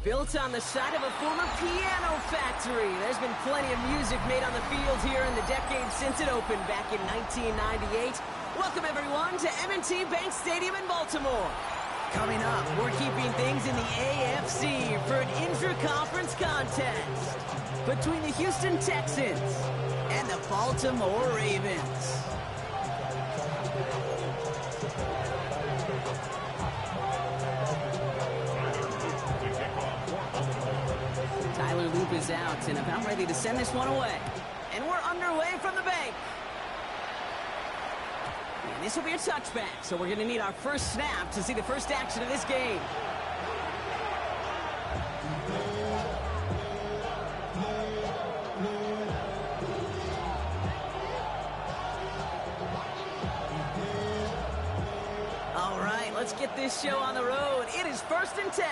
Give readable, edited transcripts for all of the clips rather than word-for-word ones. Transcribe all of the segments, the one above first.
Built on the side of a former piano factory, there's been plenty of music made on the field here in the decades since it opened back in 1998. Welcome, everyone, to M&T Bank Stadium in Baltimore. Coming up, we're keeping things in the AFC for an intra-conference contest between the Houston Texans and the Baltimore Ravens. Tyler Loop is out and about ready to send this one away. And we're underway from the bank. And this will be a touchback, so we're going to need our first snap to see the first action of this game. All right, let's get this show on the road. It is 1st and 10.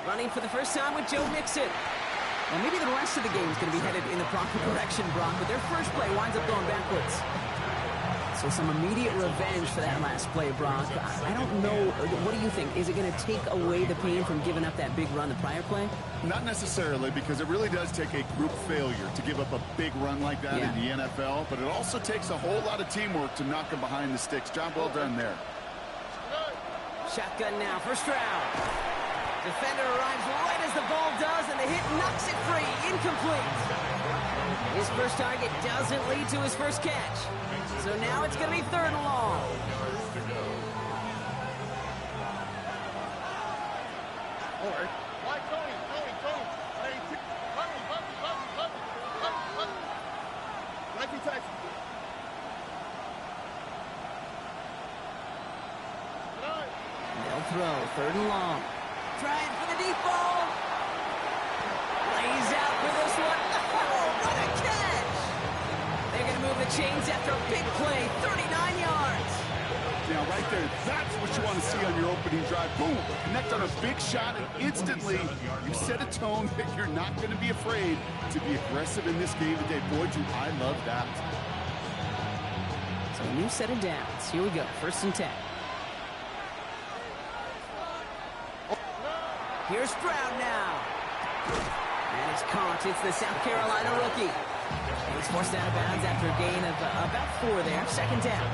Running for the first time with Joe Mixon. Well, maybe the rest of the game is going to be headed in the proper direction, Brock, but their first play winds up going backwards. So some immediate revenge for that last play, Brock. I don't know. What do you think? Is it going to take away the pain from giving up that big run the prior play? Not necessarily, because it really does take a group failure to give up a big run like that in the NFL, but it also takes a whole lot of teamwork to knock them behind the sticks. Job well done there. Shotgun now, first round. Defender arrives right as the ball does, and the hit knocks it free. Incomplete. His first target doesn't lead to his first catch. So now it's going to be 3rd and long. They'll throw, 3rd and long. Trying for the deep ball. Lays out for this one. Oh, what a catch! They're going to move the chains after a big play, 39 yards. Now, right there, that's what you want to see on your opening drive. Boom! Connect on a big shot, and instantly you set a tone that you're not going to be afraid to be aggressive in this game today. Boy, do I love that. So a new set of downs. Here we go, 1st and 10. Here's Stroud now. And it's caught. It's the South Carolina rookie. And he's forced out of bounds after a gain of about 4 there. 2nd down.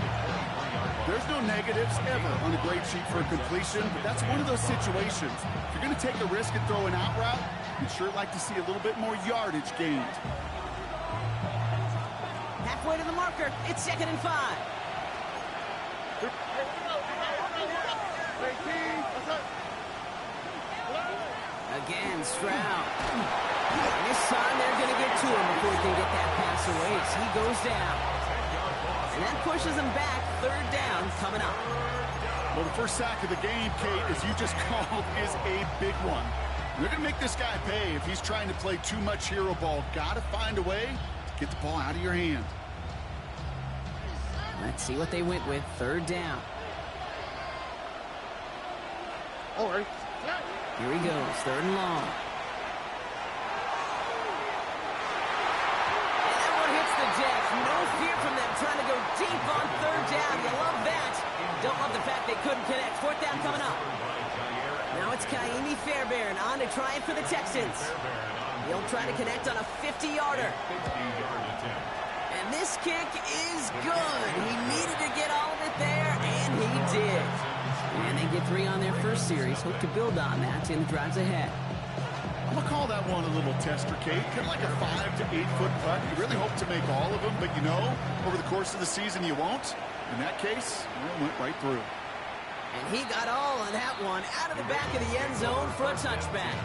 There's no negatives ever on a grade sheet for a completion, but that's one of those situations. If you're going to take a risk and throw an out route, you'd sure like to see a little bit more yardage gained. Halfway to the marker. It's 2nd and 5. Again, Stroud. And this time they're going to get to him before he can get that pass away. So he goes down. And that pushes him back. 3rd down coming up. Well, the first sack of the game, Kate, as you just called, is a big one. They're going to make this guy pay if he's trying to play too much hero ball. Got to find a way to get the ball out of your hand. Let's see what they went with. 3rd down. All right. Here he goes, 3rd and long. And that one hits the deck. No fear from them trying to go deep on 3rd down. You love that. Don't love the fact they couldn't connect. 4th down coming up. Now it's Kaimi Fairbairn on to try it for the Texans. He'll try to connect on a 50-yarder. And this kick is good. He needed to get all of it there, and he did. And they get 3 on their first series. Hope to build on that in the drives ahead. I'm going to call that one a little tester, Kate. Kind of like a 5 to 8 foot putt. You really hope to make all of them, but you know, over the course of the season you won't. In that case, it went right through. And he got all on that one out of the back of the end zone for a touchback.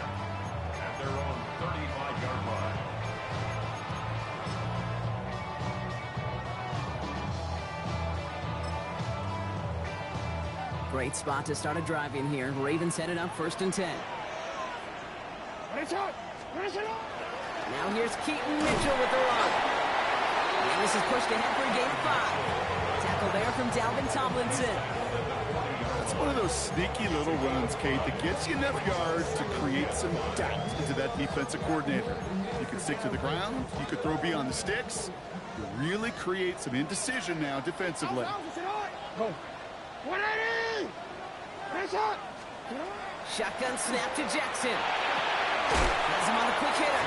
At their own 35-yard line. Great spot to start a drive in here. Ravens headed up 1st and 10. Now here's Keaton Mitchell with the run. And this is pushed ahead for a gain of 5. Tackle there from Dalvin Tomlinson. It's one of those sneaky little runs, Kate, that gets you enough yards to create some doubt into that defensive coordinator. You can stick to the ground. You could throw beyond the sticks. You really create some indecision now defensively. Shotgun snap to Jackson. Has him on a quick hitter.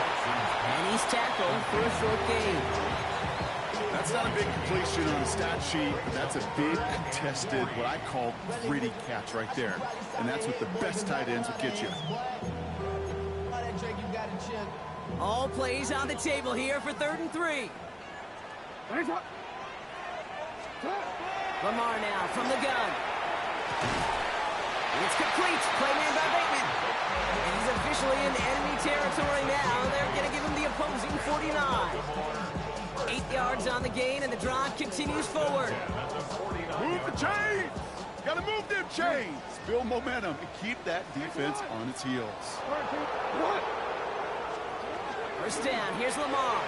And he's tackled for a short gain. That's not a big completion on the stat sheet, but that's a big contested, what I call gritty catch right there. And that's what the best tight ends will get you. All plays on the table here for 3rd and 3. Lamar now from the gun. It's complete. Play made by Bateman. And he's officially in enemy territory now. They're going to give him the opposing 49. 8 yards on the gain, and the drive continues forward. Move the chains! Gotta move them chains! Build momentum and keep that defense on its heels. First down, here's Lamar.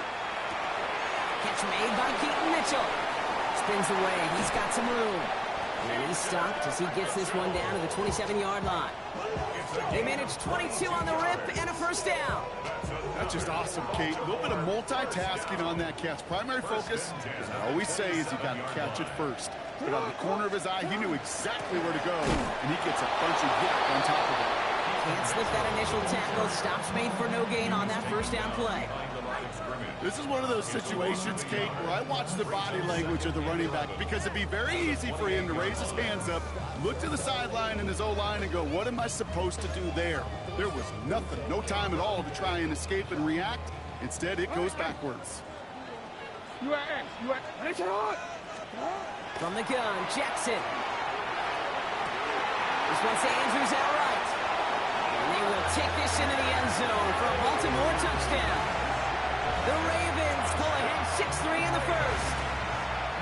Catch made by Keaton Mitchell. Spins away, he's got some room. And he's stopped as he gets this one down to the 27-yard line. They managed 22 on the rip and a first down. That's just awesome, Kate. A little bit of multitasking on that catch. Primary focus, as I always say, is you got to catch it first. But out of the corner of his eye, he knew exactly where to go, and he gets a bunch of yak on top of it. Can't slip that initial tackle. Stops made for no gain on that first down play. This is one of those situations, Kate, where I watch the body language of the running back because it'd be very easy for him to raise his hands up, look to the sideline and his O-line and go, what am I supposed to do there? There was nothing, no time at all to try and escape and react. Instead, it goes backwards. From the gun, Jackson. This one's to Andrews outright. And they will take this into the end zone for a Baltimore touchdown. The Ravens pull ahead 6-3 in the first.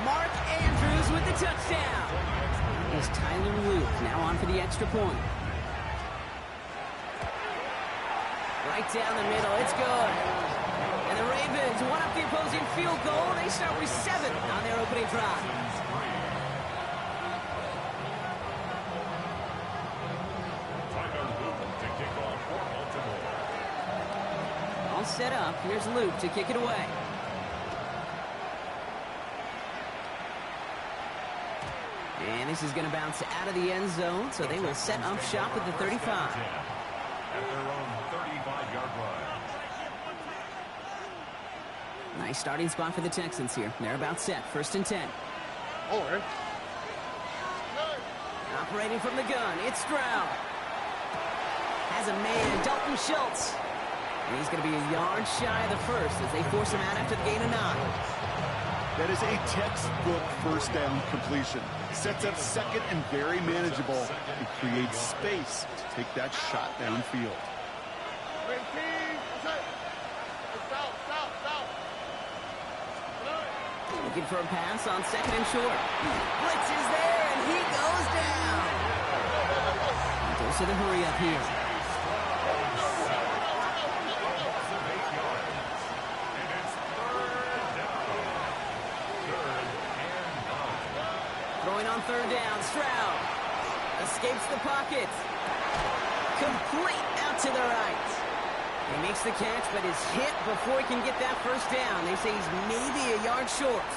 Mark Andrews with the touchdown. Here's Tyler Luke now on for the extra point. Right down the middle, it's good. And the Ravens one up the opposing field goal. They start with 7 on their opening drive. All set up. Here's Luke to kick it away. And this is going to bounce out of the end zone, so they will set up shop at the 35. At their own 35-yard line. Nice starting spot for the Texans here. They're about set. 1st and 10. Operating from the gun, it's Stroud. Has a man, Dalton Schultz. And he's going to be a yard shy of the first as they force him out after the gain of 9. That is a textbook first down completion. Sets up second and very manageable and creates space to take that shot downfield. Looking for a pass on 2nd and short. Blitz is there, and he goes down. Goes to the hurry up here. Throwing on 3rd down, Stroud escapes the pocket. Complete out to the right. He makes the catch, but is hit before he can get that first down. They say he's maybe a yard short.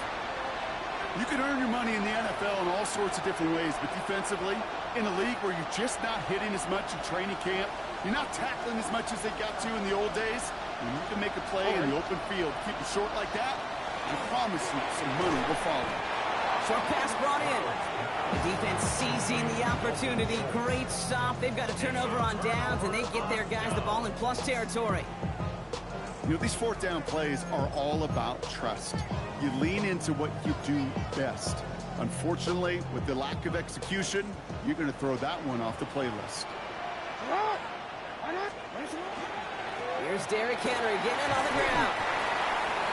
You can earn your money in the NFL in all sorts of different ways, but defensively, in a league where you're just not hitting as much in training camp, you're not tackling as much as they got to in the old days, when you can make a play in the open field, keep it short like that, I promise you some money will follow. Short pass brought in. The defense seizing the opportunity. Great stop. They've got a turnover on downs, and they get their guys the ball in plus territory. You know, these 4th down plays are all about trust. You lean into what you do best. Unfortunately, with the lack of execution, you're going to throw that one off the playlist. Here's Derrick Henry getting it on the ground.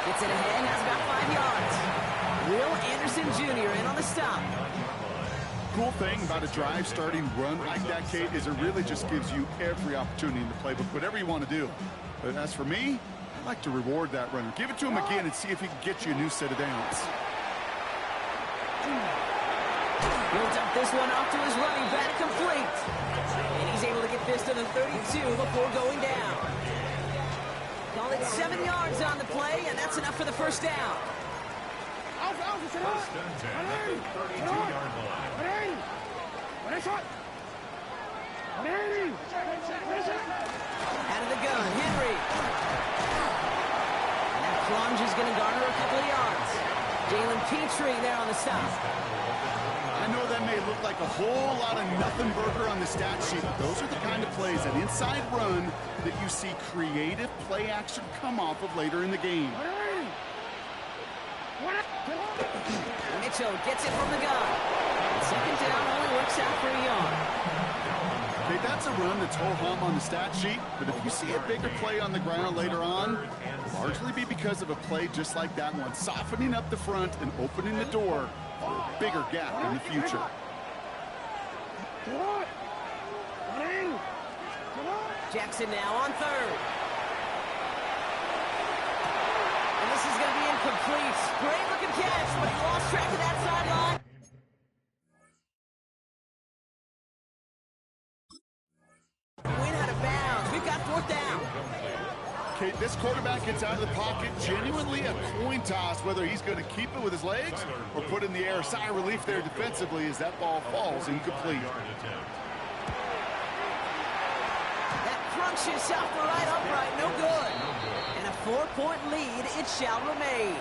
Gets it ahead, has about 5 yards. Will Anderson Jr. in on the stop. Cool thing about a drive starting run like that, Kate, is it really just gives you every opportunity in the playbook, whatever you want to do. But as for me, I'd like to reward that runner. Give it to him again and see if he can get you a new set of downs. He'll dump this one off to his running back, complete. And he's able to get this to the 32 before going down. Call it 7 yards on the play, and that's enough for the first down. First and 10 at the 32-yard line. Out of the gun, Henry. And that plunge is going to garner a couple of yards. Jalen Petrie there on the stop. I know that may look like a whole lot of nothing burger on the stat sheet, but those are the kind of plays, an inside run, that you see creative play action come off of later in the game. Mitchell gets it from the gun. Second down only works out for a yard. Okay, that's a run that's ho-hum on the stat sheet, but if you see a bigger play on the ground later on, largely be because of a play just like that one, softening up the front and opening the door for a bigger gap in the future. Jackson now on third. And this is going to be incomplete. Great looking catch, but he lost track of that sideline. Win out of bounds. We've got fourth down. Okay, this quarterback gets out of the pocket, genuinely a coin toss, whether he's going to keep it with his legs or put it in the air. Sigh of relief there defensively as that ball falls incomplete. That crunches off the right upright, no good. And a 4-point lead, it shall remain.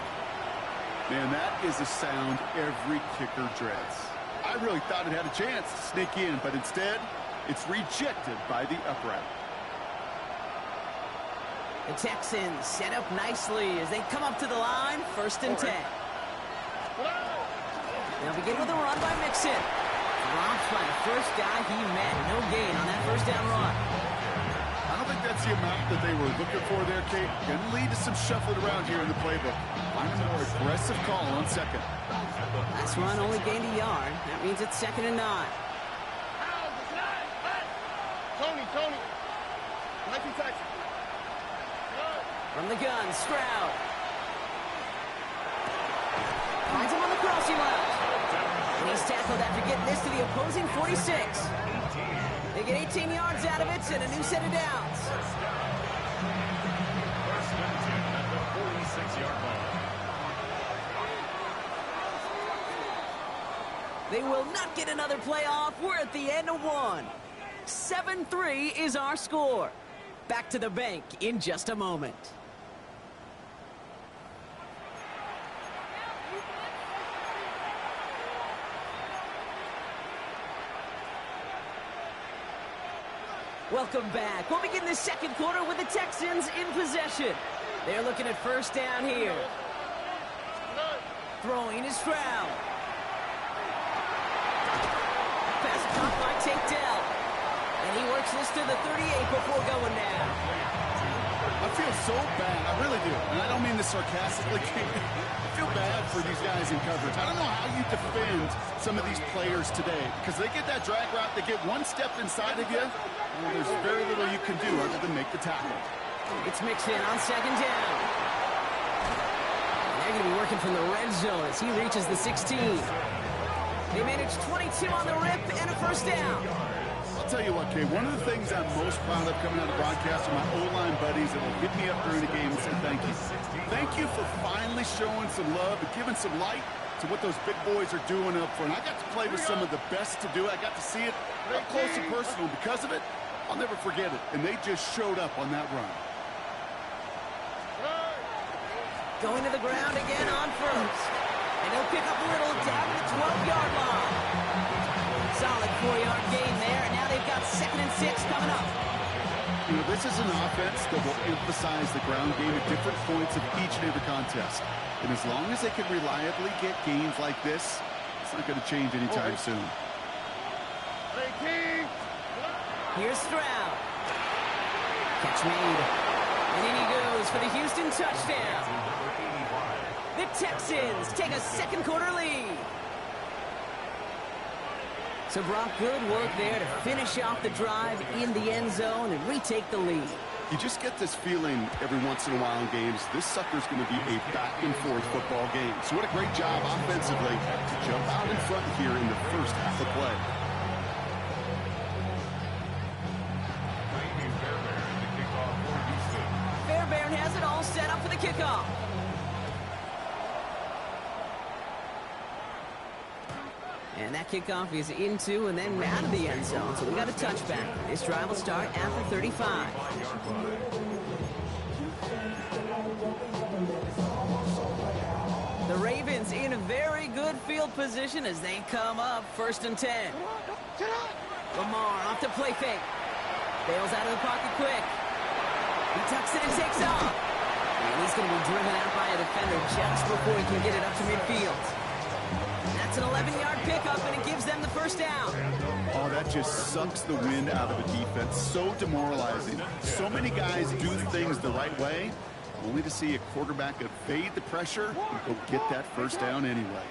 Man, that is a sound every kicker dreads. I really thought it had a chance to sneak in, but instead, it's rejected by the upright. The Texans set up nicely as they come up to the line, 1st and 10. They'll begin with a run by Mixon. Dropped by the first guy he met. No gain on that first down run. I don't think that's the amount that they were looking for there, Kate. Going to lead to some shuffling around here in the playbook. Find a more aggressive call on second. Last run only gained a yard. That means it's 2nd and 9. Tony. Mikey Tyson. From the gun, Stroud. Finds him on the crossing route. And he's tackled after getting this to the opposing 46. They get 18 yards out of it and a new set of downs. First and 10 at the 46-yard line. They will not get another play off. We're at the end of one. 7-3 is our score. Back to the bank in just a moment. Welcome back. We'll begin the second quarter with the Texans in possession. They're looking at first down here. Throwing is Stroud. Pass caught by Tate Dell. And he works this to the 38 before going down. I feel so bad. I really do. And I don't mean this sarcastically. I feel bad for these guys in coverage. I don't know how you defend some of these players today because they get that drag route, they get one step inside of you, and there's very little you can do other than make the tackle. It's Mixon on second down. They're going to be working from the red zone as he reaches the 16. They managed 22 on the rip and a first down. I'll tell you what, Kay, one of the things I'm most proud of coming out of broadcast are my O-line buddies that will hit me up during the game and say thank you. Thank you for finally showing some love and giving some light to what those big boys are doing up front. I got to play with some of the best to do it. I got to see it up close and personal. Because of it, I'll never forget it. And they just showed up on that run. Going to the ground again on first. And he'll pick up a little down to the 12-yard line. Solid 4-yard gain there, and now they've got 2nd and 6 coming up. You know, this is an offense that will emphasize the ground game at different points of each and every contest. And as long as they can reliably get gains like this, it's not going to change anytime soon. Here's Stroud. Catch made. And in he goes for the Houston touchdown. The Texans take a second quarter lead. So Brock, good work there to finish off the drive in the end zone and retake the lead. You just get this feeling every once in a while in games, this sucker's going to be a back-and-forth football game. So what a great job offensively to jump out in front here in the first half of play. Fairbairn has it all set up for the kickoff. And that kickoff is into and then out of the end zone. So we got a touchback. This drive will start at the 35. The Ravens in a very good field position as they come up 1st and 10. Lamar off to play fake. Bails out of the pocket quick. He tucks it and takes off. And he's going to be driven out by a defender just before he can get it up to midfield. That's an 11-yard pickup, and it gives them the first down. Oh, that just sucks the wind out of a defense. So demoralizing. So many guys do things the right way, only to see a quarterback evade the pressure and go get that first down anyway.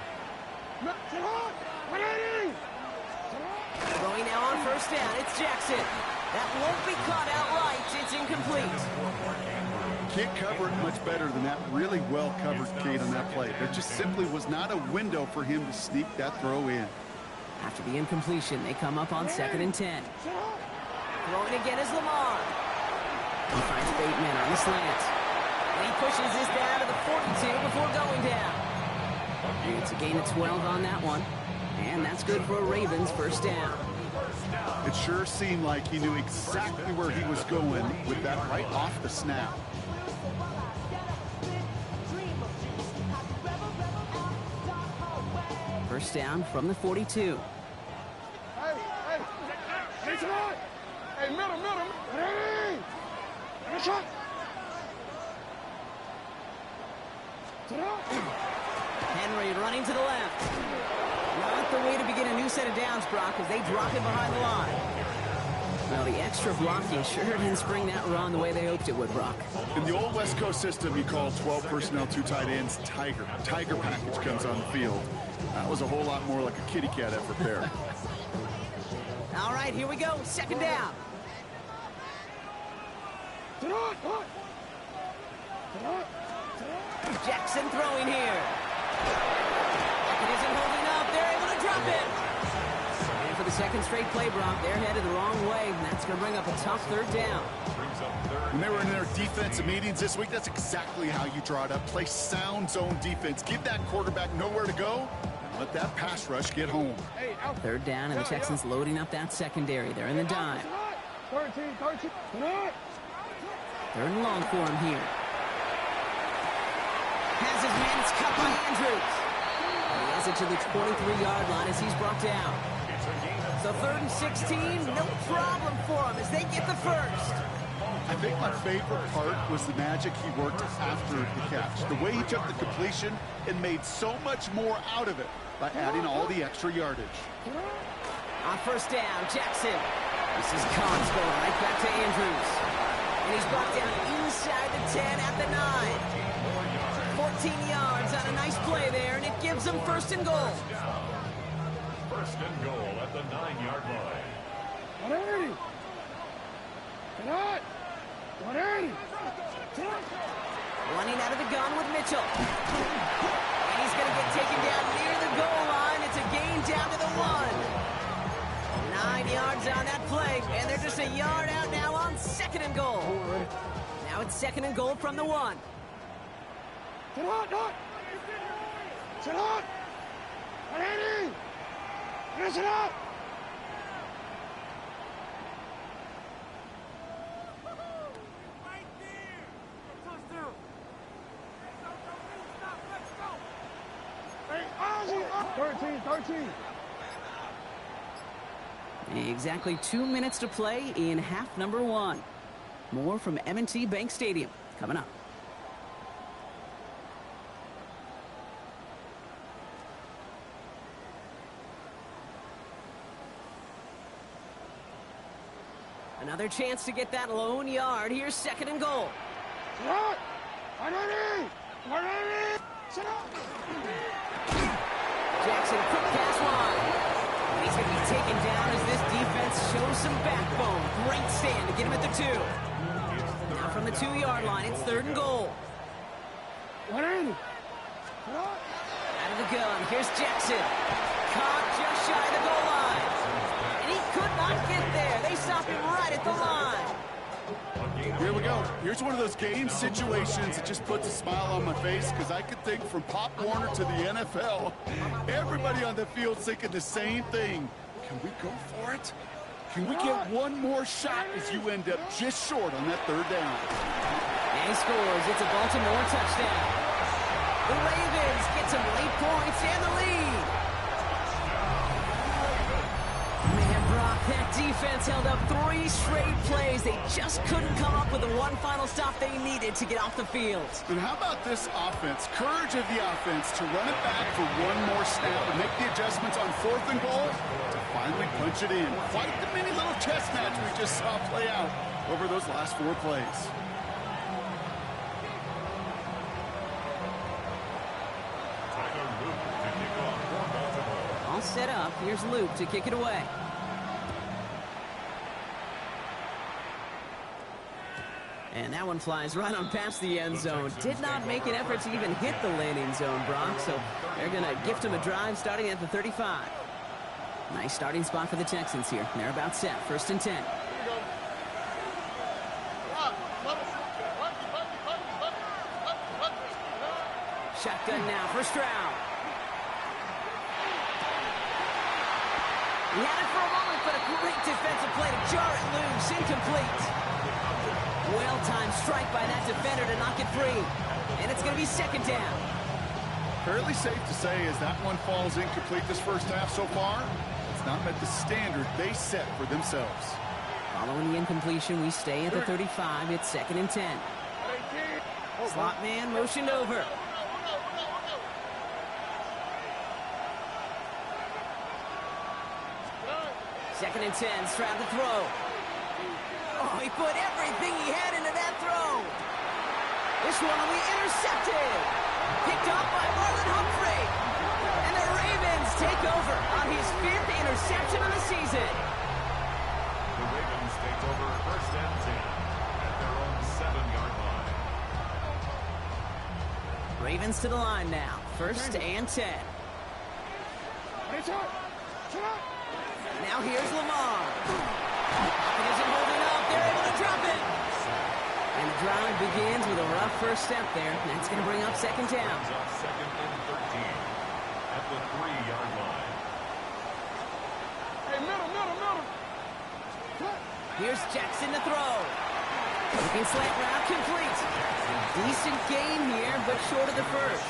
Throwing now on first down, it's Jackson. That won't be caught outright. It's incomplete. Can't cover it much better than that really well-covered Cade on that play. There just simply was not a window for him to sneak that throw in. After the incompletion, they come up on 2nd and 10. Throwing again is Lamar. He finds Bateman on the slant. And he pushes this down to the 42 before going down. And it's a gain of 12 on that one. And that's good for a Ravens first down. It sure seemed like he knew exactly where he was going with that right off the snap. First down from the 42. Hey, middle. Hey! Good shot. Henry running to the left. Not the way to begin a new set of downs, Brock, as they drop him behind the line. Well, the extra blocking sure didn't spring that run the way they hoped it would, Brock. In the old West Coast system, you call 12 personnel, 2 tight ends, Tiger. Tiger package comes on the field. That was a whole lot more like a kitty cat effort there. All right, here we go. 2nd down. Jackson throwing here. It isn't holding up. They're able to drop it. And for the 2nd straight play, Brock, they're headed the wrong way, and that's going to bring up a tough 3rd down. When they were in their defensive meetings this week, that's exactly how you draw it up. Play sound zone defense. Give that quarterback nowhere to go. Let that pass rush get home. 3rd down, and the Texans loading up that secondary. They're in the dime. 13. 3rd and long for him here. Has his man, it's cut by Andrews. And he has it to the 23-yard line as he's brought down. So 3rd and 16, no problem for him as they get the first. I think my favorite part was the magic he worked after the catch. The way he took the completion and made so much more out of it by adding all the extra yardage. On first down, Jackson. This is Collins going right back to Andrews. And he's brought down inside the 10 at the 9. 14 yards on a nice play there, and it gives them 1st and goal. 1st and goal at the 9-yard line. 180. Running out of the gun with Mitchell. And he's going to get taken down near the goal line. It's a gain down to the 1. 9 yards on that play, and they're just a yard out now on 2nd and goal. Now it's 2nd and goal from the 1. Sit up! 180! Listen up! Hey, Ozzy! 13. Exactly 2 minutes to play in half number 1. More from M&T Bank Stadium coming up. Another chance to get that lone yard. Here's 2nd and goal. Jackson, quick pass wide. And he's going to be taken down as this defense shows some backbone. Great stand to get him at the 2. Now from the 2-yard line, it's 3rd and goal. Out of the gun, here's Jackson. Caught just shy of the goal line. And he could not get there. They stop him right at the line. Here we go. Here's one of those game situations that just puts a smile on my face because I could think from Pop Warner to the NFL, everybody on the field's thinking the same thing. Can we go for it? Can we get one more shot as you end up just short on that third down? And he scores. It's a Baltimore touchdown. The Ravens get some late points and the lead. Man, Brock, that defense held up 3 straight plays. They just couldn't come up with the one final stop they needed to get off the field. And how about this offense? Courage of the offense to run it back for one more snap and make the adjustments on 4th and goal to finally punch it in. Quite the mini little chess match we just saw play out over those last 4 plays. All set up. Here's Luke to kick it away. And that one flies right on past the end zone. Did not make an effort to even hit the landing zone, Brock. So they're going to gift him a drive starting at the 35. Nice starting spot for the Texans here. They're about set. 1st and 10. Shotgun now for Stroud. He had it for a moment, but a great defensive play to jar it loose. Incomplete. Well-timed strike by that defender to knock it free. And it's going to be 2nd down. Fairly safe to say as that one falls incomplete this first half so far, it's not met the standard they set for themselves. Following the incompletion, we stay at the 35. It's 2nd and 10. Slot man motioned over. Second and 10, Stroud to throw. Oh, he put everything he had into that throw. This one will be intercepted. Picked off by Marlon Humphrey. And the Ravens take over on his 5th interception of the season. The Ravens take over 1st and 10 at their own 7-yard line. Ravens to the line now. 1st and 10. Now here's Lamar. It isn't holding up. They're able to drop it. And the drive begins with a rough first step there. That's going to bring up 2nd down. 2nd and 13 at the 3-yard line. Hey, middle. Here's Jackson to throw. Looking slant route complete. Decent game here, but short of the first.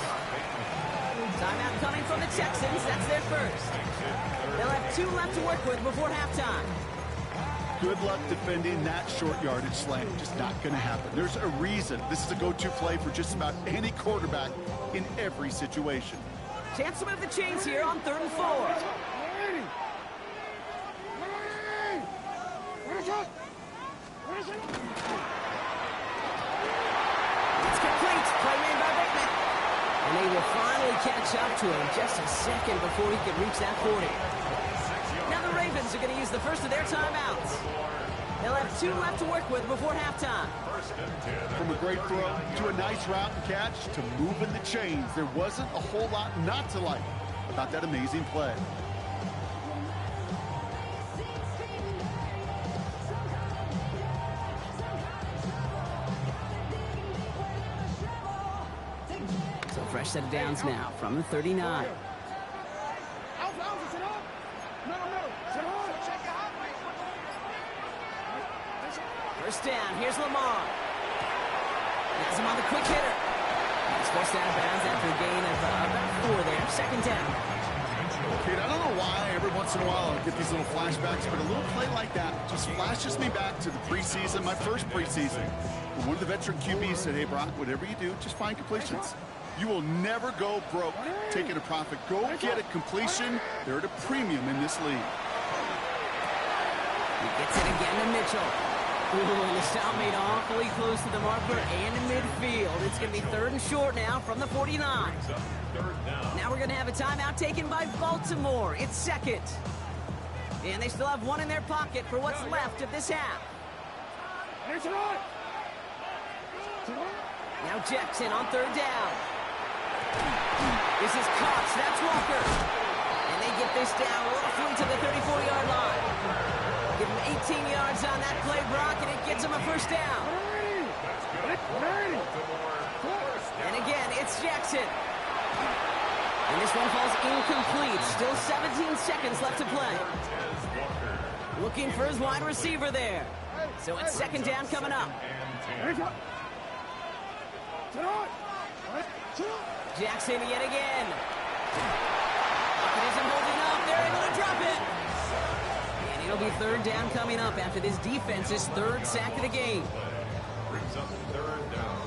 Timeout coming from the Texans. That's their first. They'll have 2 left to work with before halftime. Good luck defending that short yardage slant. Just not going to happen. There's a reason this is a go-to play for just about any quarterback in every situation. Chance to move the chains here on 3rd and 4. It's complete. Play made by Bateman. And they will finally catch up to him just a second before he can reach that 40. Now the Ravens are going to use the first of their timeouts. They'll have 2 left to work with before halftime. From a great throw to a nice route and catch to moving the chains, there wasn't a whole lot not to like about that amazing play. So fresh set of downs now from the 39. First down, here's Lamar. Gets him on the quick hitter. He's forced out of bounds after a gain of about 4 there. 2nd down. Kid, I don't know why every once in a while I get these little flashbacks, but a little play like that just flashes me back to the preseason, my first preseason. When one of the veteran QBs said, hey, Brock, whatever you do, just find completions. You will never go broke taking a profit. Go get a completion. They're at a premium in this league. He gets it again to Mitchell. Ooh, and the stop made awfully close to the marker and in midfield. It's going to be 3rd and short now from the 49. Now we're going to have a timeout taken by Baltimore. It's 2nd. And they still have 1 in their pocket for what's left of this half. Now Jackson on 3rd down. This is Cox. That's Walker. And they get this down roughly to the 34-yard line. Give him 18 yards on that play, Brock, and it gets him a first down. And again, it's Jackson. And this one falls incomplete. Still 17 seconds left to play. Looking for his wide receiver there. So it's second down coming up. Jackson yet again. Bucket isn't holding up. They're able to drop it. And it'll be third down coming up after this defense's third sack of the game. Brings up third down.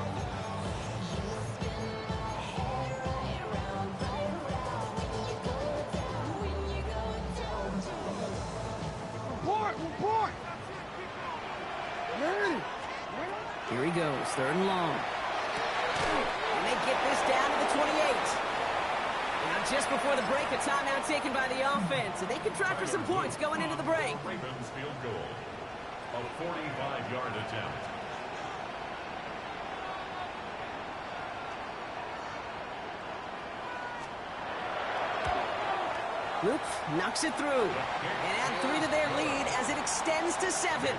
Here he goes, third and long. And they get this down to the 28. Now just before the break, a timeout taken by the offense. And they can try for some points going into the break. Ravens field goal. A 45-yard attempt. Luke knocks it through. And add 3 to their lead as it extends to 7.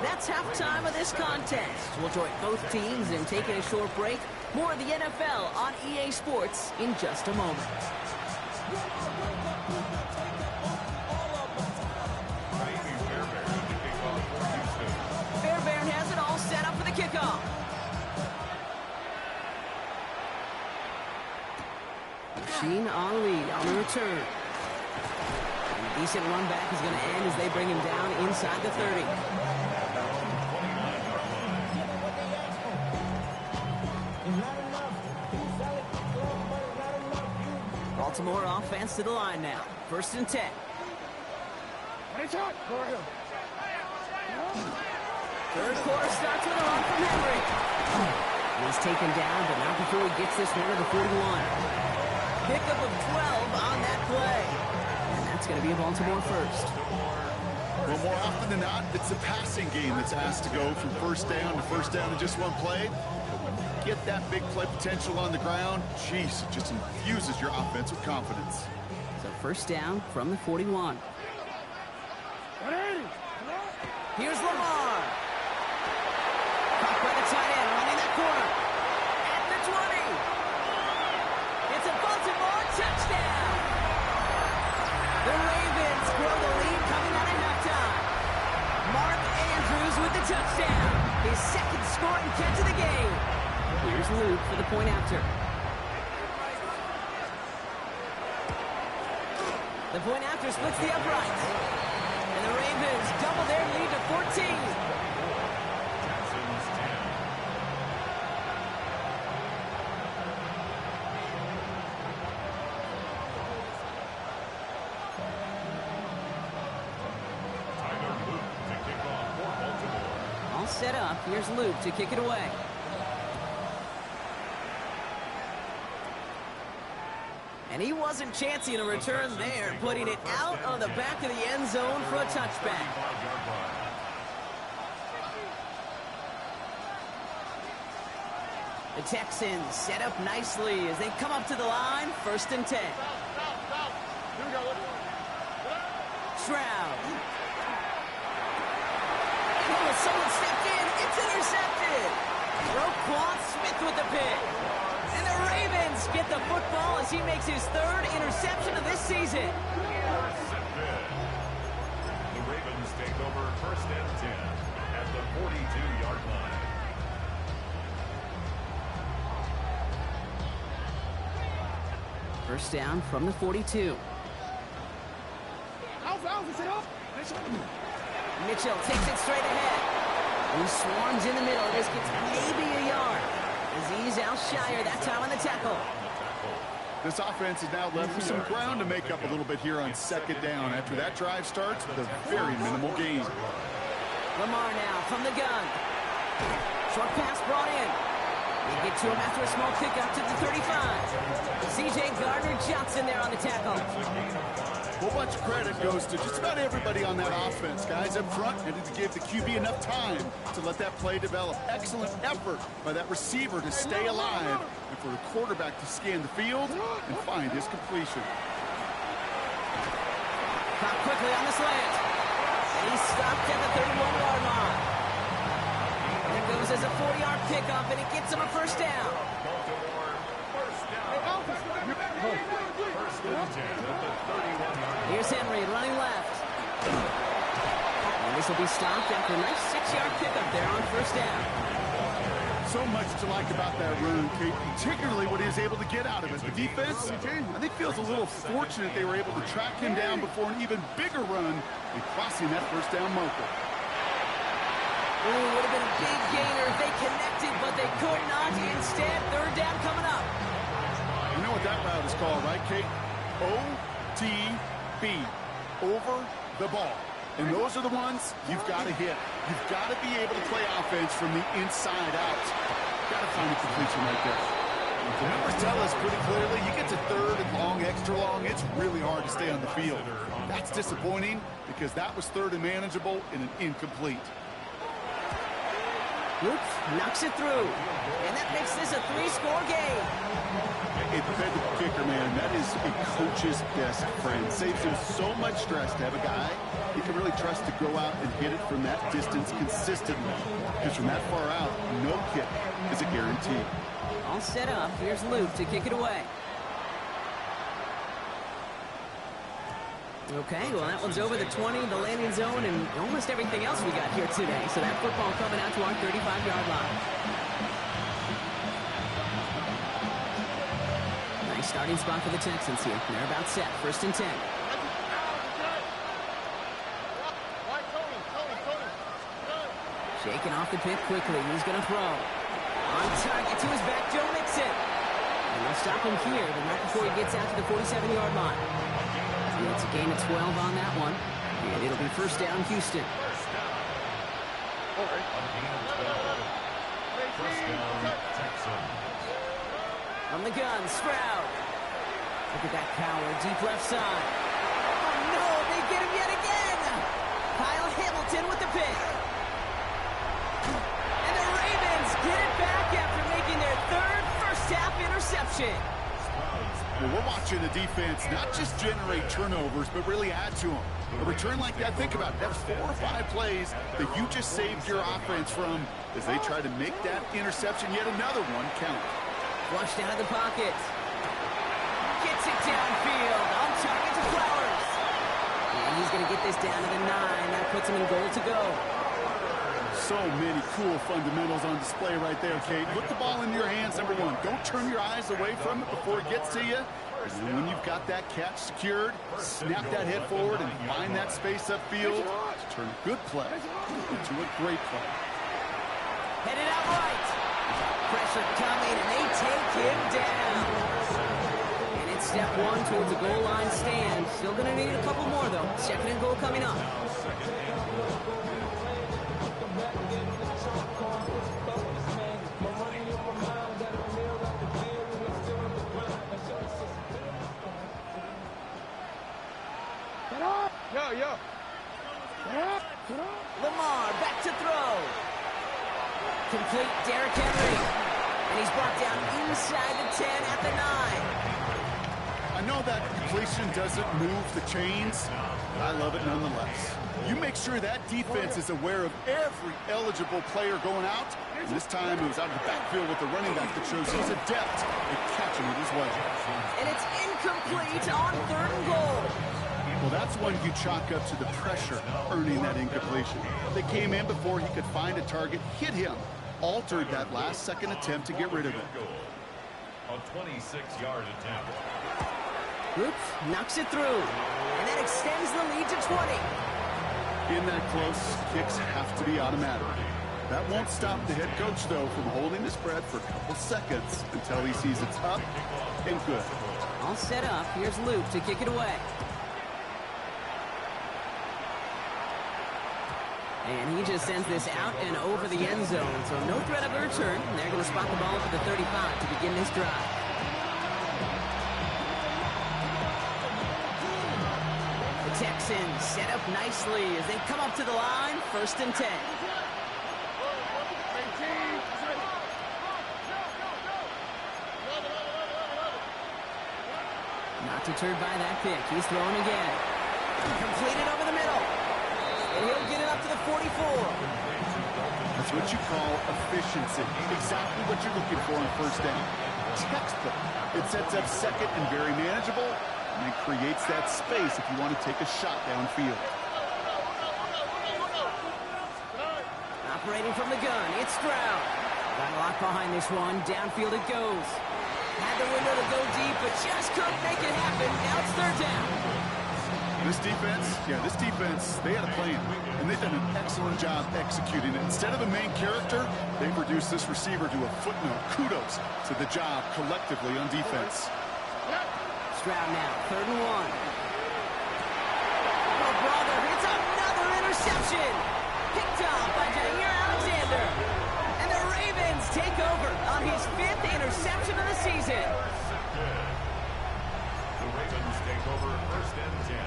That's halftime of this contest. We'll join both teams in taking a short break. More of the NFL on EA Sports in just a moment. Fairbairn has it all set up for the kickoff. Sheen on lead on the return. Decent run back is going to end as they bring him down inside the 30. Baltimore offense to the line now. First and 10. Third quarter starts with a run from Henry. He's taken down, but not before he gets this one to the 41. Pickup of 12 on that play. It's going to be a Baltimore first. Well, more often than not, it's the passing game that's asked to go from first down in just one play. But when you get that big play potential on the ground, geez, it just infuses your offense with confidence. So first down from the 41. Here's Lamar. Caught by the tight end, running that corner. At the 20. It's a Baltimore touchdown. The Ravens grow the lead coming out of halftime. Mark Andrews with the touchdown. His second scoring catch of the game. Here's Luke for the point after. The point after splits the uprights. And the Ravens double their lead to 14. Jackson's 10. Set up. Here's Luke to kick it away. And he wasn't chancing a return there, putting it out of the back of the end zone for a touchback. The Texans set up nicely as they come up to the line, first and 10. Stroud. Someone stepped in. It's intercepted. Roquan Smith with the pick. And the Ravens get the football as he makes his third interception of this season. The Ravens take over first and 10 at the 42-yard line. First down from the 42. Mitchell takes it straight ahead. He swarms in the middle. This gets maybe a yard. Azeez Al-Shire that time on the tackle. This offense is now left with some ground to make up a little bit here on second down after that drive starts with a very minimal gain. Lamar now from the gun. Short pass brought in. They get to him after a small kick out to the 35. C.J. Gardner-Johnson there on the tackle. A whole bunch of credit goes to just about everybody on that offense. Guys up front needed to give the QB enough time to let that play develop. Excellent effort by that receiver to stay alive and for the quarterback to scan the field and find his completion. Caught quickly on the slant. He's stopped at the 31-yard line. There goes as a 4-yard pickup, and it gets him a first down. Here's Henry running left. And this will be stopped after a nice 6-yard pickup there on first down. So much to like about that run, Kate, particularly what he was able to get out of it. The defense, I think, feels a little fortunate they were able to track him down before an even bigger run and crossing that first down marker. Ooh, would have been a big gainer if they connected, but they could not. Instead, third down coming up. You know what that route is called, right, Kate? OTB, over the ball. And those are the ones you've got to hit. You've got to be able to play offense from the inside out. Got to find a completion right there. The numbers tell us pretty clearly, you get to third and long, extra long, it's really hard to stay on the field. That's disappointing because that was third and manageable and an incomplete. Oops, knocks it through. And that makes this a 3-score game. Hey, the kicker, man, that is a coach's best friend. Saves him so much stress to have a guy he can really trust to go out and hit it from that distance consistently. Because from that far out, no kick is a guarantee. All set up. Here's Luke to kick it away. Okay, well, that one's over the 20, the landing zone, and almost everything else we got here today. So that football coming out to our 35-yard line. Nice starting spot for the Texans here. They're about set. First and 10. Shaking off the pick quickly. He's going to throw. On target to his back, Joe Mixon. And they'll stop him here, but not before he gets out to the 47-yard line. It's a gain of 12 on that one. And it'll be first down, Houston. On the gun, Stroud. Look at that power, deep left side. Oh, no, they get him yet again. Kyle Hamilton with the pick. And the Ravens get it back after making their third first-half interception. Well, we're watching the defense not just generate turnovers, but really add to them. A return like that, think about it. That's 4 or 5 plays that you just saved your offense from as they try to make that interception, yet another one, count. Flushed out of the pocket. Gets it downfield. On target to Flowers. And he's going to get this down to the 9. That puts him in goal to go. So many cool fundamentals on display right there, Kate. Put the ball in your hands, number one. Don't turn your eyes away from it before it gets to you. And then when you've got that catch secured, snap that head forward and find that space upfield to turn a good play into a great play. Headed out right. Pressure coming, and they take him down. And it's step 1 towards a goal line stand. Still going to need a couple more, though. Second and goal coming up. Lamar back to throw. Complete Derrick Henry. And he's brought down inside the 10 at the 9. I know that completion doesn't move the chains, but I love it nonetheless. You make sure that defense is aware of every eligible player going out. And this time it was out of the backfield with the running back that shows he's adept at catching it as well. And it's incomplete on third and goal. Well, that's one you chalk up to the pressure earning that incompletion. They came in before he could find a target, hit him, altered that last-second attempt to get rid of it. A 26-yard attempt. Oops, knocks it through. And that extends the lead to 20. In that close, kicks have to be automatic. That won't stop the head coach, though, from holding the spread for a couple seconds until he sees it's up and good. All set up. Here's Luke to kick it away. And he just sends this out and over the end zone. So no threat of a return. They're going to spot the ball for the 35 to begin this drive. The Texans set up nicely as they come up to the line. First and 10. Not deterred by that pick. He's throwing again. Completed over the middle. And he'll get it up to the 44. That's what you call efficiency. Exactly what you're looking for on first down. Textbook. It sets up second and very manageable, and it creates that space if you want to take a shot downfield. Operating from the gun, it's Stroud. Got a lot behind this one. Downfield it goes. Had the window to go deep, but just couldn't make it happen. Now it's third down. This defense, they had a plan, and they've done an excellent job executing it. Instead of the main character, they've reduced this receiver to a footnote. Kudos to the job collectively on defense. Stroud now, 3rd and 1. Oh, brother, it's another interception. Picked off by Jair Alexander. And the Ravens take over on his 5th interception of the season. The Ravens take over 1st and 10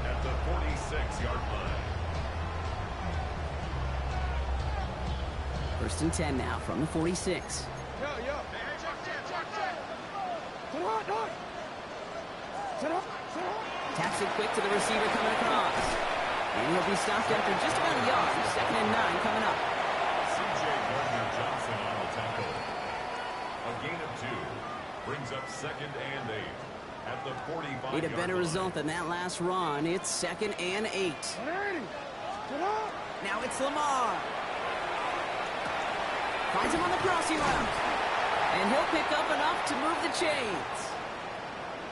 at the 46-yard line. 1st and 10 now from the 46. Taps it quick to the receiver coming across. And he'll be stopped after just about a yard. 2nd and 9 coming up. C.J. Gardner-Johnson on the tackle. A gain of 2 brings up 2nd and 8 at the 45-yard Need a better result than that last run. It's 2nd and 8. Now it's Lamar. Finds him on the crossing route. And he'll pick up enough to move the chains.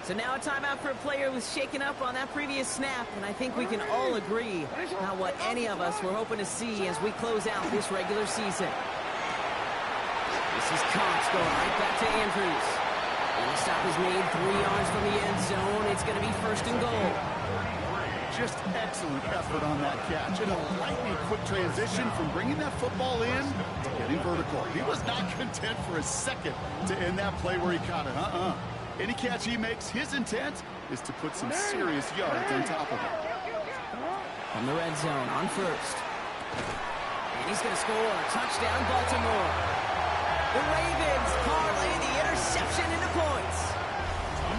So now a timeout for a player who was shaken up on that previous snap, and I think we can all agree not what any of us were hoping to see as we close out this regular season. This is Cox going right back to Andrews. And the stop is made 3 yards from the end zone. It's going to be 1st and goal. Just excellent effort on that catch. And a lightning quick transition from bringing that football in to getting vertical. He was not content for a second to end that play where he caught it. Any catch he makes, his intent is to put some serious yards on top of it. From the red zone on 1st. And he's going to score. Touchdown, Baltimore. The Ravens parlay the interception into points.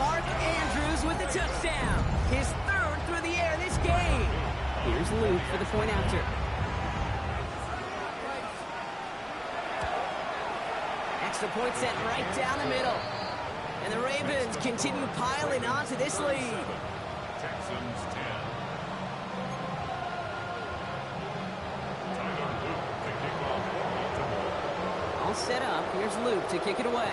Mark Andrews with the touchdown. His 3rd through the air this game. Here's Luke for the point after. Extra point set right down the middle. And the Ravens continue piling onto this lead. Texans 10. Tyler Luke to kick off for Baltimore. All set up. Here's Luke to kick it away.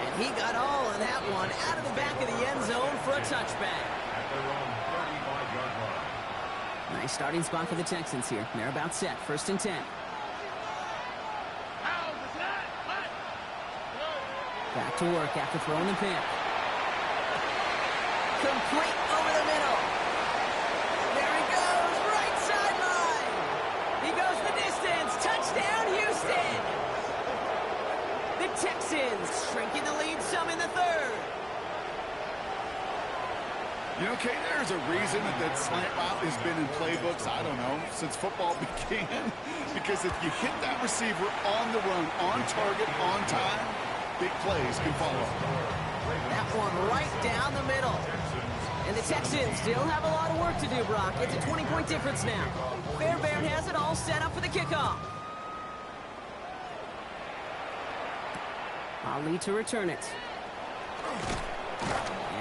And he got all of that one out of the back of the end zone for a touchback. At their own 35-yard line. Nice starting spot for the Texans here. They're about set. 1st and 10. Back to work after throwing the pick. Complete over the middle. There he goes, right sideline. He goes the distance. Touchdown, Houston. The Texans shrinking the lead some in the 3rd. You know, Kay, there's a reason that slant route has been in playbooks, I don't know, since football began. Because if you hit that receiver on the run, on target, on time, big plays can follow. That one right down the middle. And the Texans still have a lot of work to do, Brock. It's a 20-point difference now. Fairbairn has it all set up for the kickoff. Ali to return it.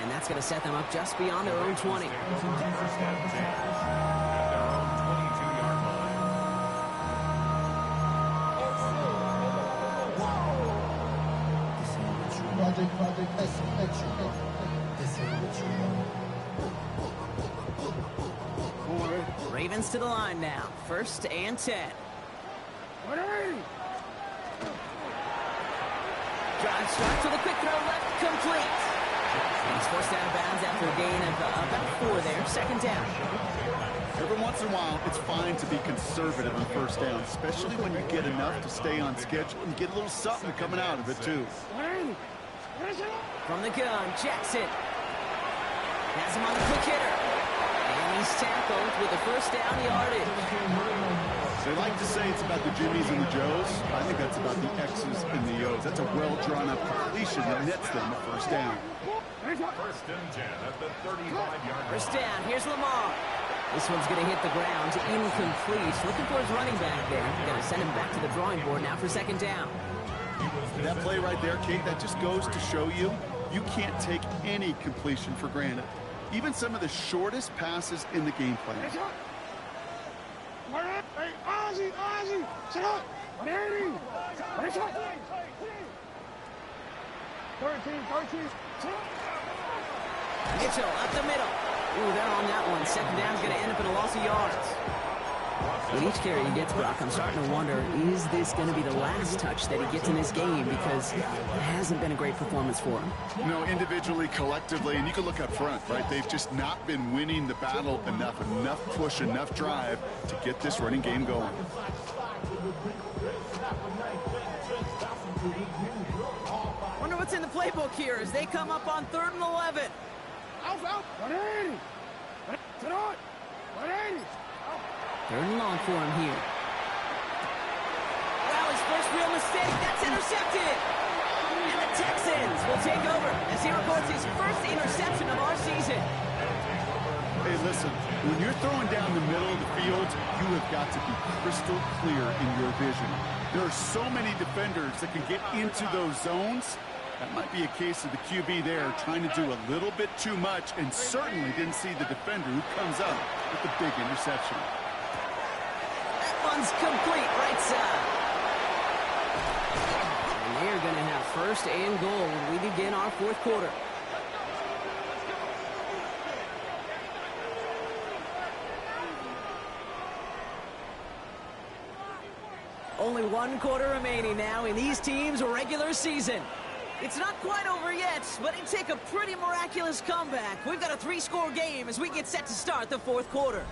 And that's going to set them up just beyond their own 20. First and 10 at their own 22-yard line. Ravens to the line now. 1st and 10. Drive start to the quick throw left, complete. And he's forced out of bounds after a gain of about 4 there. 2nd down. Every once in a while, it's fine to be conservative on 1st down, especially when you get enough to stay on schedule and get a little something coming out of it, too. From the gun, Jackson. Has him on the quick hitter. And he's tackled with the 1st down yardage. They like to say it's about the Jimmies and the Joes. I think that's about the X's and the O's. That's a well-drawn-up completion that nets them a 1st down. First and 10 at the 35-yard line. First down. Here's Lamar. This one's going to hit the ground. Incomplete. Looking for his running back there. Going to send him back to the drawing board now for second down. That play right there, Kate, that just goes to show you, you can't take any completion for granted. Even some of the shortest passes in the game plan. Hey, Ozzy, sit up. 180. 13. Mitchell up the middle. Ooh, they're on that one. Second down's going to end up in a loss of yards. With each carry he gets, Brock, I'm starting to wonder, is this going to be the last touch that he gets in this game? Because it hasn't been a great performance for him. You know, individually, collectively, and you can look up front, right? They've just not been winning the battle enough push, enough drive to get this running game going. Wonder what's in the playbook here as they come up on 3rd and 11. Out. 180. Sit on. 180. 3rd and long for him here. Well, his first real mistake. That's intercepted. And the Texans will take over as he records his first interception of our season. Hey, listen, when you're throwing down the middle of the field, you have got to be crystal clear in your vision. There are so many defenders that can get into those zones. That might be a case of the QB there trying to do a little bit too much and certainly didn't see the defender who comes up with the big interception. One's complete, right side. And they're going to have 1st and goal when we begin our 4th quarter. Only 1 quarter remaining now in these teams' regular season. It's not quite over yet, but it take a pretty miraculous comeback. We've got a 3-score game as we get set to start the 4th quarter.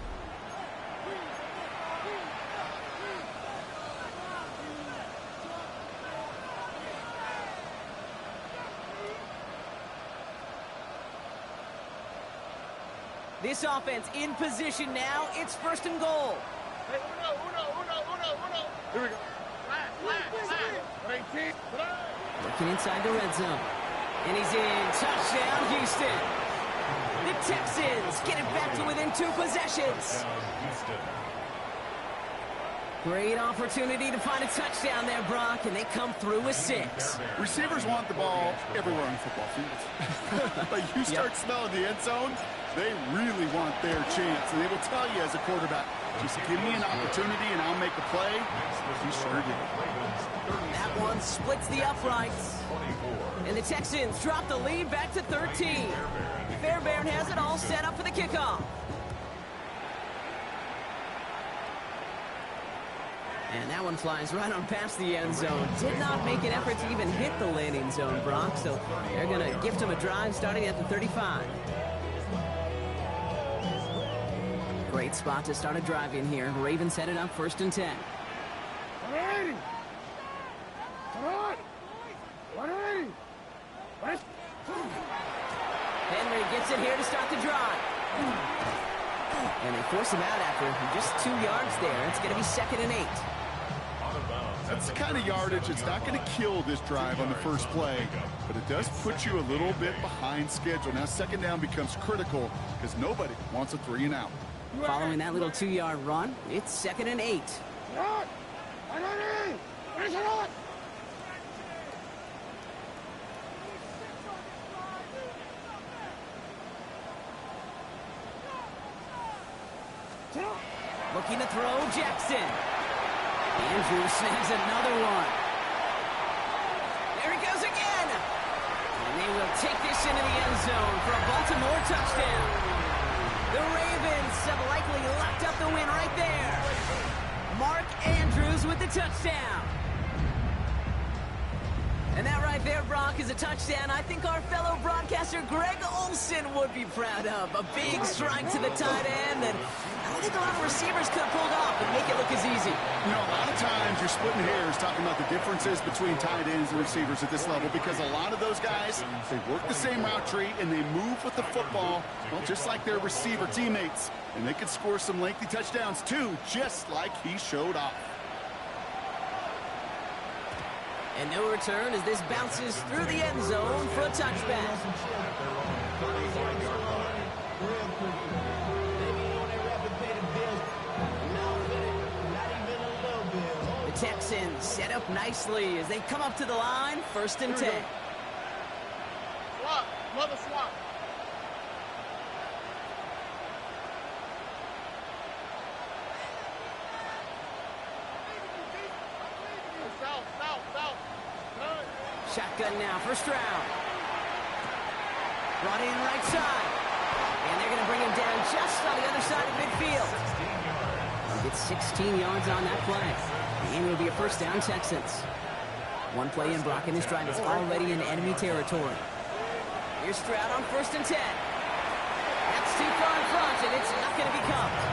This offense in position now. It's 1st and goal. Hey, uno. Here we go. Flat. 18. Looking inside the red zone. And he's in. Touchdown, Houston. The Texans get it back to within 2 possessions. Great opportunity to find a touchdown there, Brock, and they come through with 6. Receivers want the ball everywhere on the football field. But you start smelling the end zone, they really want their chance. And they will tell you as a quarterback, just give me an opportunity and I'll make a play. He sure did. That one splits the uprights. And the Texans drop the lead back to 13. Fairbairn has it all set up for the kickoff. And that one flies right on past the end zone. Did not make an effort to even hit the landing zone, Brock. So they're going to gift him a drive starting at the 35. Great spot to start a drive in here. Ravens headed up 1st and 10. 180. Come on. 180. Henry gets it here to start the drive. And they force him out after just 2 yards there. It's going to be 2nd and 8. That's the kind of yardage. It's not going to kill this drive on the first play, but it does put you a little bit behind schedule. Now 2nd down becomes critical because nobody wants a 3 and out. Following that little 2-yard run, it's 2nd and 8. Looking to throw, Jackson. Andrews snags another one. There he goes again. And they will take this into the end zone for a Baltimore touchdown. The Ravens have likely locked up the win right there. Mark Andrews with the touchdown. And that right there, Brock, is a touchdown I think our fellow broadcaster Greg Olsen would be proud of. A big strike to the tight end, and I don't think a lot of receivers could have pulled off and make it look as easy. You know, a lot of times you're splitting hairs talking about the differences between tight ends and receivers at this level because a lot of those guys, they work the same route tree and they move with the football, well, just like their receiver teammates. And they could score some lengthy touchdowns too, just like he showed off. And no return as this bounces through the end zone for a touchback. The Texans set up nicely as they come up to the line, 1st and 10. Swap. Another swap. Shotgun now, 1st round. Brought in right side. And they're going to bring him down just on the other side of midfield. He gets 16 yards on that play. And it'll be a 1st down, Texans. One play in, Brock, and this drive is already in enemy territory. Here's Stroud on 1st and 10. That's too far in front, and it's not going to be covered.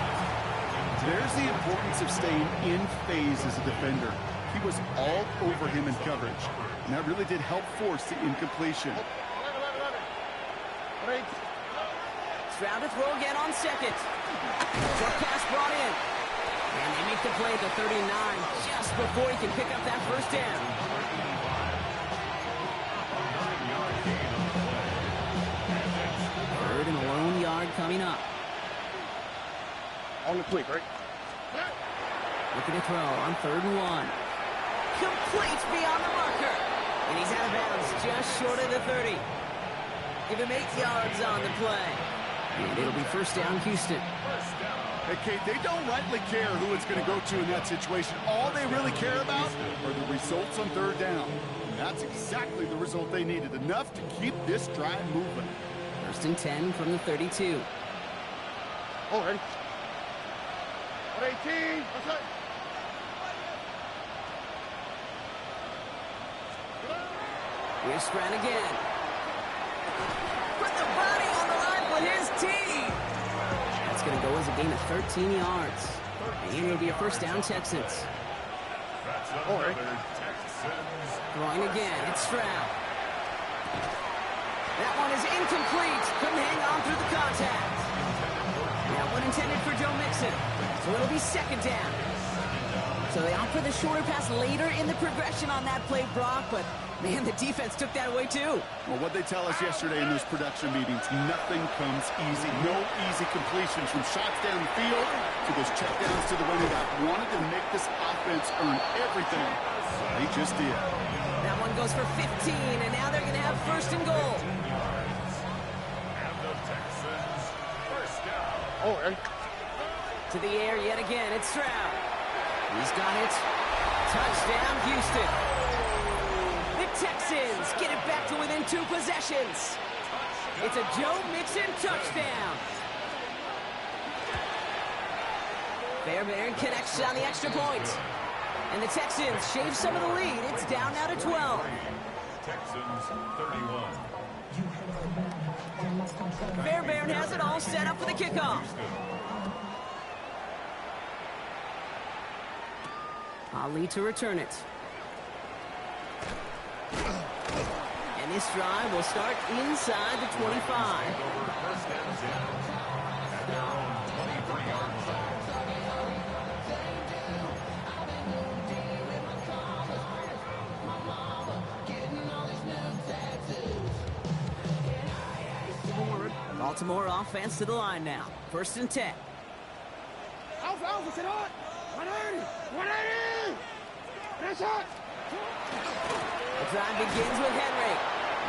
There's the importance of staying in phase as a defender. He was all over him in coverage, and that really did help force the incompletion. Stroud to throw again on 2nd. Short pass brought in. And they make the play at the 39 just before he can pick up that 1st down. Third and a lone yard coming up. On the quick, right? Looking to throw on 3rd and 1. Complete beyond the marker. And he's out of bounds just short of the 30. Give him 8 yards on the play. And it'll be 1st down, Houston. Hey, Kate, they don't rightly care who it's going to go to in that situation. All they really care about are the results on 3rd down. And that's exactly the result they needed. Enough to keep this drive moving. 1st and 10 from the 32. Oh, ready. 18. What's up? Here's Stroud again. Put the body on the line for his team. That's going to go as a gain of 13 yards. And it'll be a 1st down, Texans. Oh, right. Throwing again. It's Stroud. That one is incomplete. Couldn't hang on through the contact. That one intended for Joe Mixon. So it'll be 2nd down. So they opt for the shorter pass later in the progression on that play, Brock, but man, the defense took that away too. Well, what they tell us yesterday in those production meetings, nothing comes easy. No easy completions from shots down the field to those checkdowns to the running back. Wanted to make this offense earn everything. They just did. That one goes for 15, and now they're going to have 1st and goal. And the Texans, 1st down. Oh, ready. To the air yet again, it's Stroud. He's got it. Touchdown, Houston. The Texans get it back to within 2 possessions. It's a Joe Mixon touchdown. Fairbairn connects on the extra point. And the Texans shave some of the lead. It's down now to 12. Texans 31. Fairbairn has it all set up for the kickoff. Ali to return it. And this drive will start inside the 25. Baltimore offense to the line now. 1st and 10. Alpha, sit on. 180. 180. That's it. The drive begins with Henry.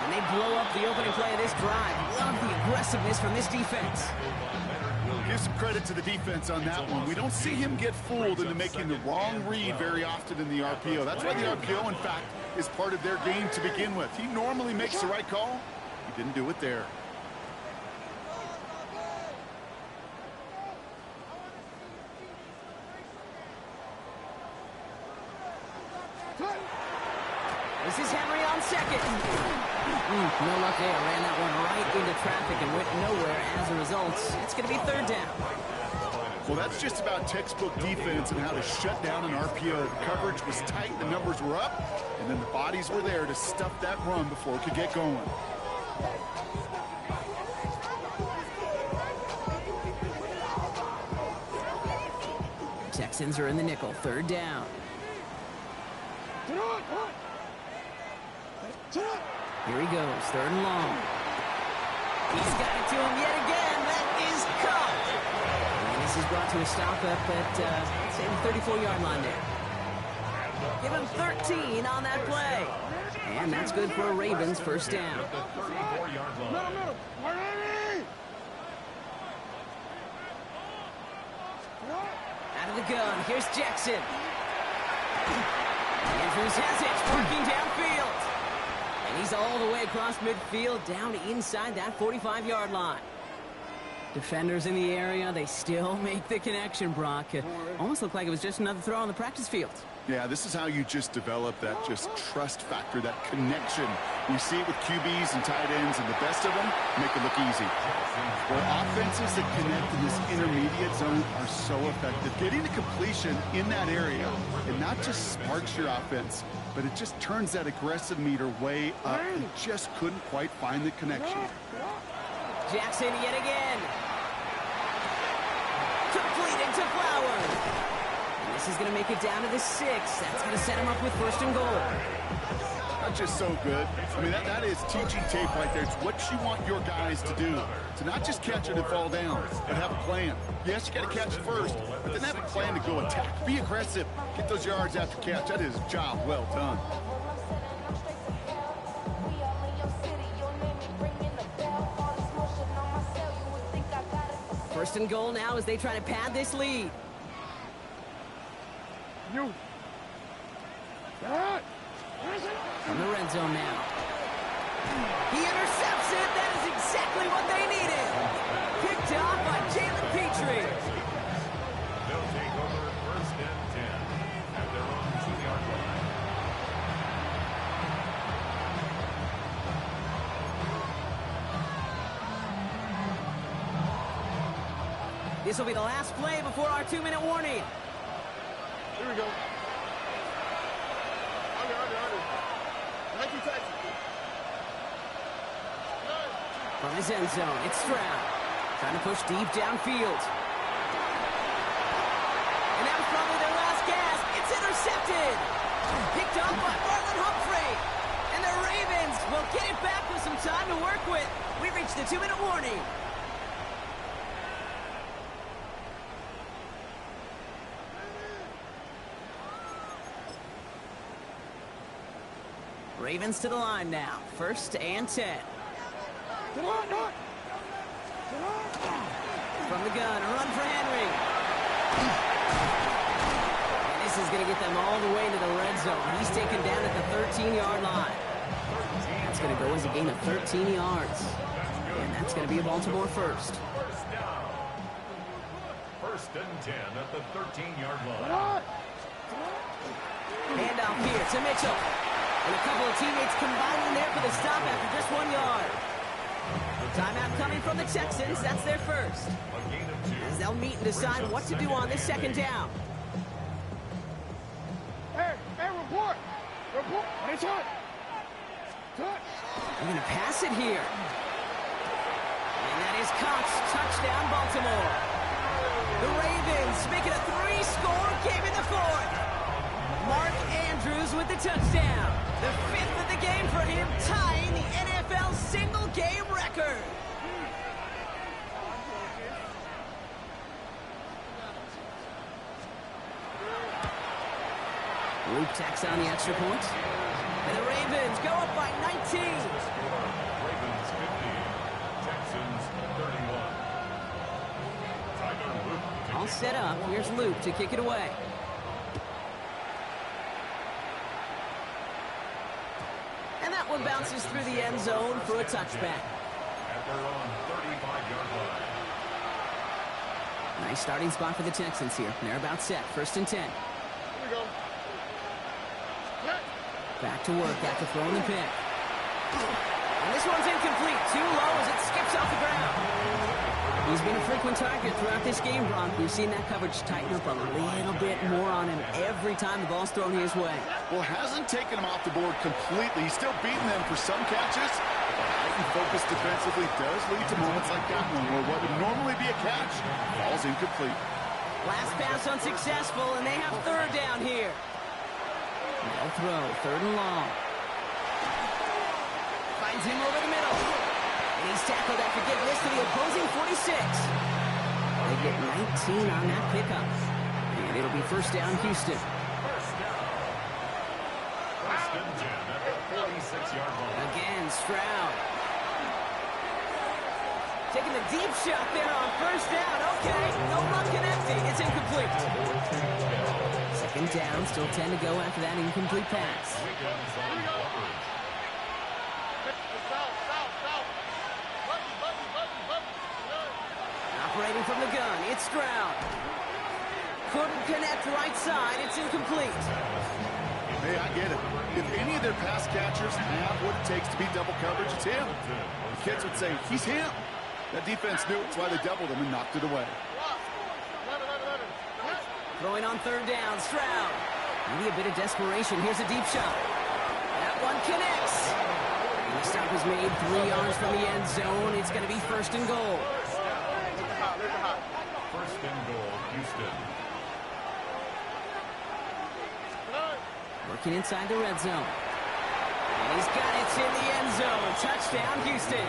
And they blow up the opening play of this drive. Love the aggressiveness from this defense. Give some credit to the defense on that one. We don't see him get fooled into making the wrong read very often in the RPO. That's why the RPO, in fact, is part of their game to begin with. He normally makes the right call. He didn't do it there. This is Henry on 2nd. No luck there. Ran that one right into traffic and went nowhere as a result. It's going to be 3rd down. Well, that's just about textbook defense and how to shut down an RPO. The coverage was tight, the numbers were up, and then the bodies were there to stuff that run before it could get going. Texans are in the nickel. 3rd down. Here he goes, 3rd and long. He's got it to him yet again. That is caught. And this is brought to a stop up at, say, the 34-yard line there. Give him 13 on that play. And that's good for a Ravens 1st down. Out of the gun, here's Jackson. Andrews has it, working downfield. And he's all the way across midfield, down inside that 45-yard line. Defenders in the area, they still make the connection, Brock. It almost looked like it was just another throw on the practice field. Yeah, this is how you just develop that just trust factor, that connection. You see it with QBs and tight ends, and the best of them make it look easy. Well, offenses that connect in this intermediate zone are so effective. Getting a completion in that area, it not just sparks your offense, but it just turns that aggressive meter way up. And just couldn't quite find the connection. Jackson yet again. Completed to Flowers. And this is going to make it down to the 6. That's going to set him up with 1st and goal. That's just so good. I mean, that is teaching tape right there. It's what you want your guys to do. To not just catch it and fall down, but have a plan. Yes, you got to catch it first, but then have a plan to go attack. Be aggressive. Get those yards after catch. That is a job well done. 1st and goal now as they try to pad this lead. From the red zone now. He intercepts it. That is exactly what they needed. Picked off by Jalen Petrie. They'll take over 1st and 10 at their own 2-yard line. This will be the last play before our 2-minute warning. Here we go. Under. From his end zone, it's Stroud. Trying to push deep downfield. And that was probably their last gasp. It's intercepted. Picked up by Marlon Humphrey. And the Ravens will get it back with some time to work with. We reached the 2-minute warning. Ravens to the line now. 1st and 10. From the gun, a run for Henry. And this is going to get them all the way into the red zone. He's taken down at the 13-yard line. That's going to go as a gain of 13 yards. And that's going to be a Baltimore 1st. 1st and 10 at the 13-yard line. Handoff here to Mitchell. And a couple of teammates combining there for the stop after just 1 yard. Timeout coming from the Texans. That's their 1st. As they'll meet and decide what to do on this 2nd down. Hey, report. It's on. They're going to pass it here. And that is Cox. Touchdown, Baltimore. The Ravens make it a 3-score game in the 4th. Mark Andrews with the touchdown. The 5th of the game for him, tying the NFL single-game record. Luke tacks on the extra point. And the Ravens go up by 19. Ravens 50, Texans 31. Tyler Luke. All set up. Here's Luke to kick it away. And that one bounces through the end zone for a touchback. At their own 35-yard line. Nice starting spot for the Texans here. They're about set. 1st and 10. Here we go. Back to work after throwing the pick. And this one's incomplete. Too low as it skips off the ground. He's been a frequent target throughout this game, Brock. We've seen that coverage tighten up a little bit more on him every time the ball's thrown his way. Well, hasn't taken him off the board completely. He's still beating them for some catches. Heightened focus defensively does lead to moments like that one where what would normally be a catch falls incomplete. Last pass unsuccessful, and they have 3rd down here. They'll throw 3rd and long. Finds him over the middle. And he's tackled after getting this to the opposing 46. They get 19 on that pickup. And it'll be first down, Houston. First down. First and 10 at the 46-yard line. Again, Stroud. Taking the deep shot there on first down. Okay, no luck connecting. It's incomplete. Second down, still 10 to go after that incomplete pass. Operating from the gun, it's Stroud. Couldn't connect right side. It's incomplete. Hey, I get it. If any of their pass catchers have what it takes to beat double coverage, it's him. The kids would say, he's him. That defense knew it's why they doubled him and knocked it away. Throwing on third down, Stroud. Maybe a bit of desperation. Here's a deep shot. That one connects. And the stop is made 3 yards from the end zone. It's going to be first and goal. First and goal, Houston. Working inside the red zone. And he's got it in the end zone. Touchdown, Houston.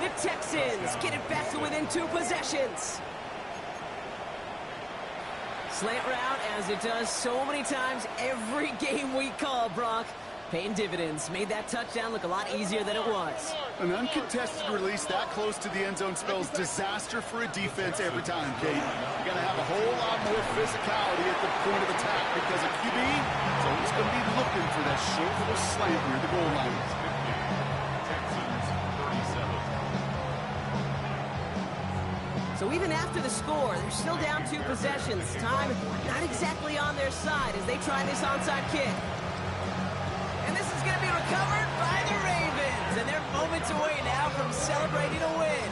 The Texans get it back to within 2 possessions. Slant route, as it does so many times every game we call, Brock. Paying dividends. Made that touchdown look a lot easier than it was. An uncontested release that close to the end zone spells disaster for a defense every time, Kate. You got to have a whole lot more physicality at the point of attack because a QB is always going to be looking for that short little slant near the goal line. Texans 37. So even after the score, they're still down 2 possessions. Time not exactly on their side as they try this onside kick. And this is going to be recovered by the Ravens. And they're moments away now from celebrating a win.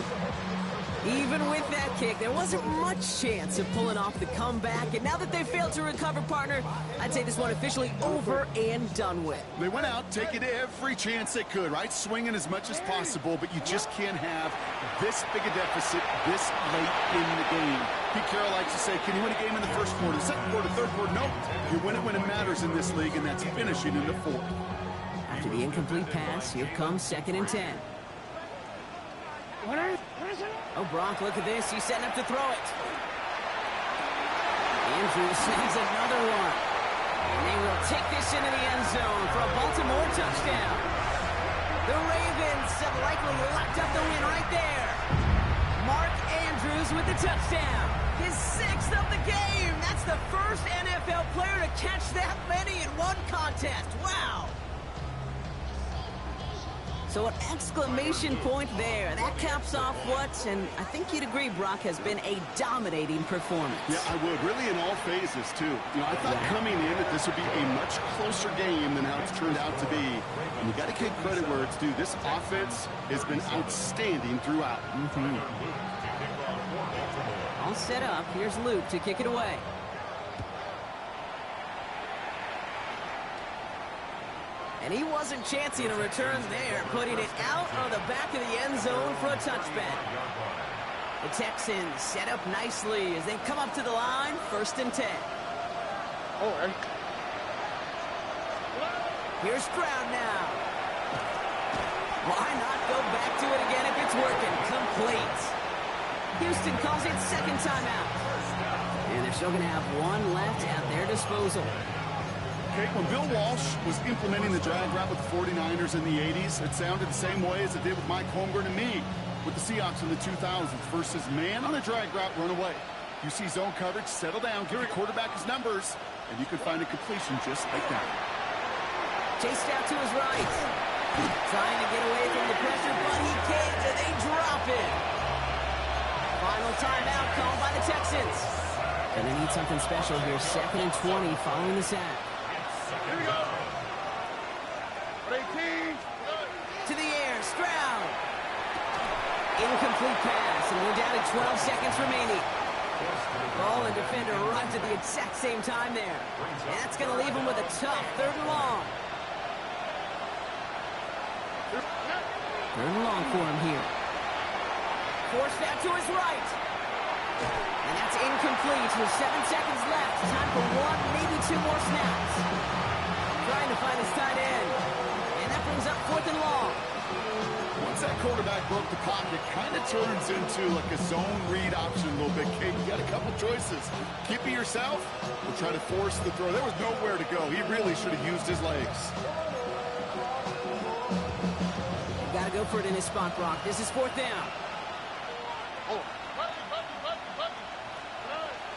Even with that kick, there wasn't much chance of pulling off the comeback. And now that they failed to recover, partner, I'd say this one officially over and done with. They went out taking every chance they could, right? Swinging as much as possible, but you just can't have this big a deficit this late in the game. Pete Carroll likes to say, can you win a game in the first quarter, second quarter, third quarter? Nope. You win it when it matters in this league, and that's finishing in the fourth. After the incomplete pass, here comes 2nd and 10. Oh, Brock, look at this. He's setting up to throw it. Andrews snags another one. And they will take this into the end zone for a Baltimore touchdown. The Ravens have likely locked up the win right there. Mark Andrews with the touchdown. His 6th of the game. That's the first NFL player to catch that many in one contest. Wow. So an exclamation point there. That caps off what, and I think you'd agree, Brock, has been a dominating performance. Yeah, I would. Really in all phases, too. You know, I thought coming in that this would be a much closer game than how it's turned out to be. And you got to give credit where it's due. This offense has been outstanding throughout. All set up. Here's Luke to kick it away. And he wasn't chancing a return there, putting it out on the back of the end zone for a touchback. The Texans set up nicely as they come up to the line, 1st and 10. Here's Stroud now. Why not go back to it again if it's working? Complete. Houston calls it 2nd timeout. And they're still going to have 1 left at their disposal. Okay, when Bill Walsh was implementing the drag route with the 49ers in the 80s, it sounded the same way as it did with Mike Holmgren and me with the Seahawks in the 2000s versus man on a drag route, run away. You see zone coverage, settle down, give your quarterback his numbers, and you can find a completion just like that. Chased out to his right. Trying to get away from the pressure, but he can't, and they drop it. Final timeout called by the Texans. And they need something special here. 2nd and 20 following the sack. Here we go. 18. To the air, Stroud. Incomplete pass, and we're down to 12 seconds remaining. Ball and defender arrived at the exact same time there. And that's going to leave him with a tough 3rd and long. 3rd and long for him here. Forced out to his right. And that's incomplete with 7 seconds left. Time for 1, maybe 2 more snaps. Trying to find his tight end. And that brings up 4th and long. Once that quarterback broke the pocket, it kind of turns into like a zone read option a little bit, Kate. You got a couple choices. Keep it yourself or try to force the throw. There was nowhere to go. He really should have used his legs. You got to go for it in his spot, Brock. This is 4th down.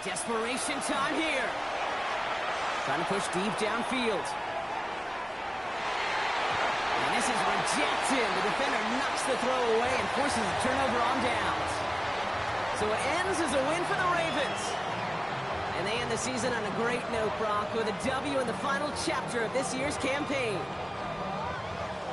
Desperation time here. Trying to push deep downfield. And this is rejected. The defender knocks the throw away and forces a turnover on downs. So it ends as a win for the Ravens. And they end the season on a great note, Brock, with a W in the final chapter of this year's campaign.